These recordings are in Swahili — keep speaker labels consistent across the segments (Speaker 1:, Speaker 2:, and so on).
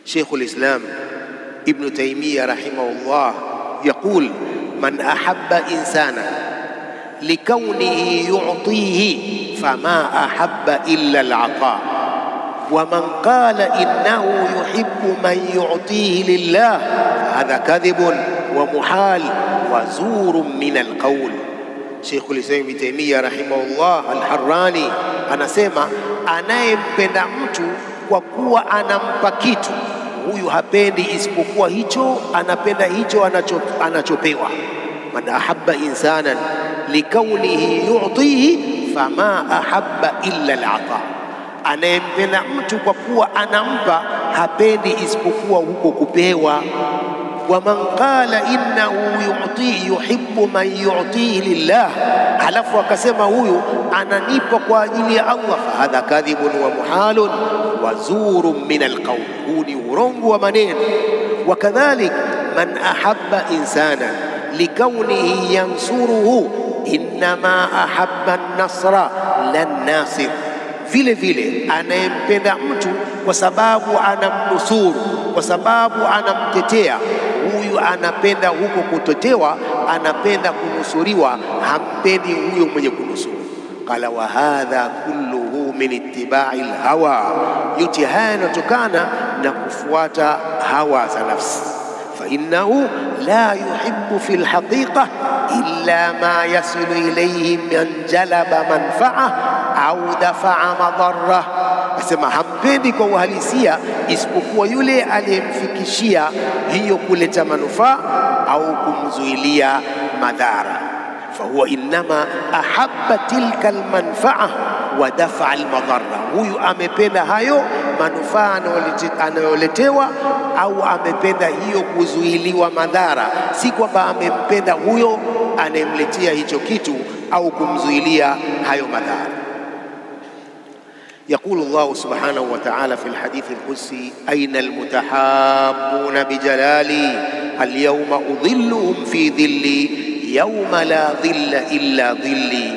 Speaker 1: شيخ الإسلام ابن تيمية رحمه الله يقول: من أحب إنسانا لكونه يعطيه فما أحب إلا العطاء، ومن قال إنه يحب من يعطيه لله فهذا كذب ومحال وزور من القول. شيخ الإسلام ابن تيمية رحمه الله الحراني anasema, anayempenda mtu kwa kuwa anampa kitu, huyu hapendi isipokuwa hicho, anapenda hicho anachopewa. Man ahabba insanan likaunihi yu'tihi fama ahabba illa al-ata, anayempenda mtu kwa kuwa anampa, hapendi isipokuwa huko kupewa. Wa man qala innahu yuhibbu man yu'tihi lillah, halafu akasema huyu ananipa kwa ajili ya Allah, fahadha kadhibun wa muhalun wa zurun min alqawl, huu ni urongo wa maneno. Wakadhalik man ahabba insana likaunihi yansuruhu innama ahabba an-nasra lan nasir, vile vile anayempenda mtu kwa sababu anamnusuru, kwa sababu anamtetea, huyu anapenda huko kutetewa, anapenda kunusuriwa, hampendi huyo mwenye kunusuru. Qala wa hadha kulluhu min ittiba'i al-hawa, yote haya yanatokana na kufuata hawa za nafsi. Fa innahu la yuhibbu fi al-haqiqa illa ma yasilu ilayhi man jalaba manfa'a au dafa'a madarra, asema hampendi kwa uhalisia isipokuwa yule aliyemfikishia hiyo kuleta manufaa au kumzuilia madhara. Fahuwa innama ahabba tilka almanfaa wa dafa'a almadarra, huyu amependa hayo manufaa anayoletewa, au amependa hiyo kuzuiliwa madhara, si kwamba amempenda huyo anayemletea hicho kitu au kumzuilia hayo madhara. يقول الله سبحانه وتعالى في الحديث القدسي: أين المتحابون بجلالي اليوم أظلهم في ظلي يوم لا ظل إلا ظلي.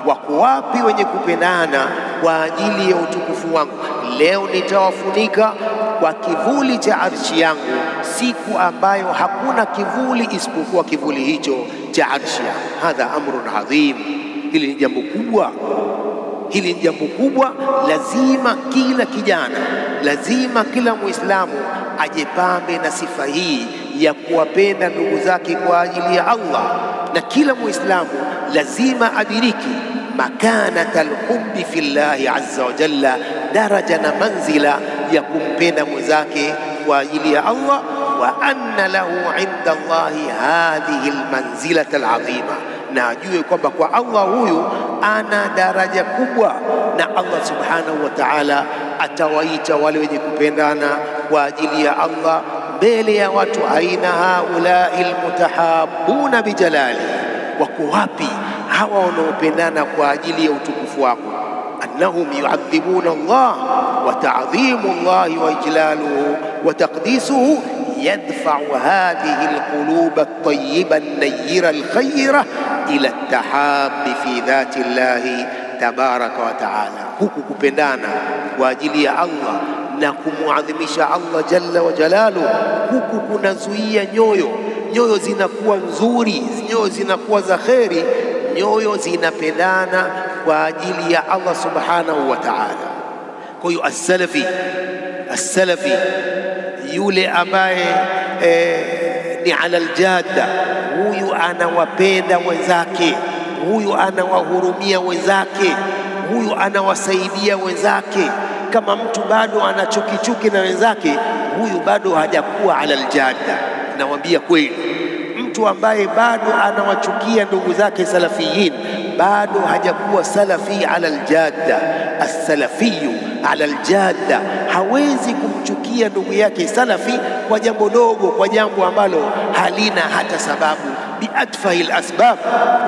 Speaker 1: wako wapi wenye kupendana kwa ajili ya utukufu wangu? Leo nitawafunika kwa kivuli cha arshi yangu, siku ambayo hakuna kivuli isipokuwa kivuli hicho cha arshi yangu. Hadha amrun adhim, hili ni jambo kubwa. Hili ni jambo kubwa. Lazima kila kijana, lazima kila Muislamu ajipambe na sifa hii ya kuwapenda ndugu zake kwa ajili ya Allah, na kila Muislamu lazima adiriki makanata alhubbi fillahi azza wa jalla, daraja na manzila ya kumpenda mwenzake kwa ajili ya Allah, wa anna lahu inda Allahi hadhihi almanzilata alazima, na ajue kwamba kwa Allah huyu ana daraja kubwa, na Allah subhanahu wa ta'ala atawaita wale wenye kupendana kwa ajili ya Allah mbele ya watu. Aina haulai almutahabuna bijalali, wako wapi hawa wanaopendana kwa ajili ya utukufu wako? Annahum yu'adhibuna Allah wa ta'dhimu Allah wa ijlaluhu wa taqdisuhu yadfa'u hadhihi alqulub at-tayyiba an-nayyira al-khayyira ila at-tahabbi fi dhati Allah tabaraka wa ta'ala. Huku kupendana kwa ajili ya Allah na kumuadhimisha Allah jalla wa jalaluhu, huku kunazuia nyoyo zinakuwa nzuri, nyoyo zinakuwa za kheri, nyoyo zinapendana kwa ajili ya Allah subhanahu wa ta'ala. Kwa hiyo as-salafi yule ambaye ni ala aljadda, huyu anawapenda wenzake, huyu anawahurumia wenzake, huyu anawasaidia wenzake. Kama mtu bado ana chuki na wenzake, huyu bado hajakuwa ala aljadda. Nawaambia kweli, mtu ambaye bado anawachukia ndugu zake salafiyin, bado hajakuwa salafi ala aljadda. As-salafiyu ala aljadda hawezi kumchukia ndugu yake salafi kwa jambo dogo, kwa jambo ambalo halina hata sababu. Biatfahil asbab,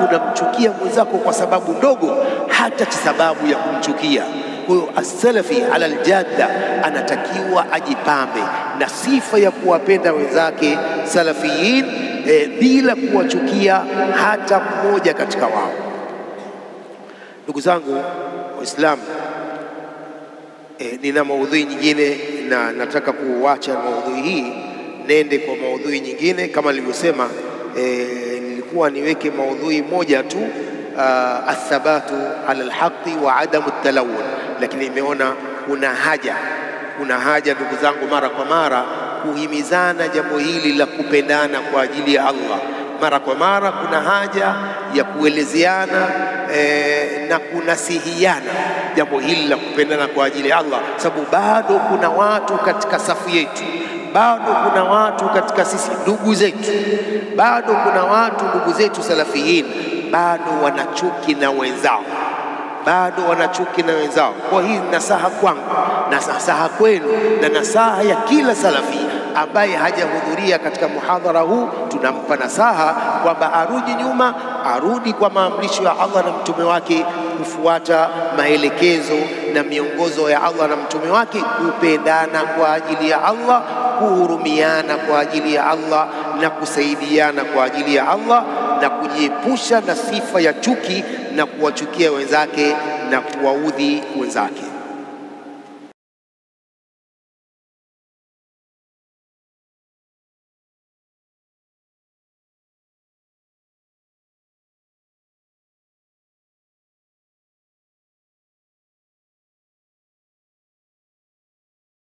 Speaker 1: unamchukia mwenzako kwa sababu ndogo, hata sababu ya kumchukia. Kwa hiyo as-salafi ala aljadda anatakiwa ajipambe na sifa ya kuwapenda wenzake salafiyin bila kuwachukia hata mmoja katika wao. Ndugu zangu Waislamu, Nina maudhui nyingine na nataka kuacha maudhui hii nende kwa maudhui nyingine. Kama nilivyosema, nilikuwa niweke maudhui moja tu, athabatu ala alhaqi wa adamu talawun, lakini nimeona kuna haja ndugu zangu, mara kwa mara kuhimizana jambo hili la kupendana kwa ajili ya Allah. Mara kwa mara kuna haja ya kuelezeana na kunasihiana jambo hili la kupendana kwa ajili ya Allah, sababu bado kuna watu katika safu yetu, bado kuna watu katika sisi ndugu zetu, bado kuna watu ndugu zetu salafiyin, bado wanachuki na wenzao, Kwa hii nasaha kwangu na nasaha kwenu na nasaha ya kila salafi ambaye hajahudhuria katika muhadhara huu, tunampa nasaha kwamba arudi nyuma, arudi kwa maamrisho ya Allah na mtume wake, kufuata maelekezo na miongozo ya Allah na mtume wake, kupendana kwa ajili ya Allah, kuhurumiana kwa ajili ya Allah na kusaidiana kwa ajili ya Allah, na kujiepusha na sifa ya chuki na kuwachukia wenzake na kuwaudhi wenzake.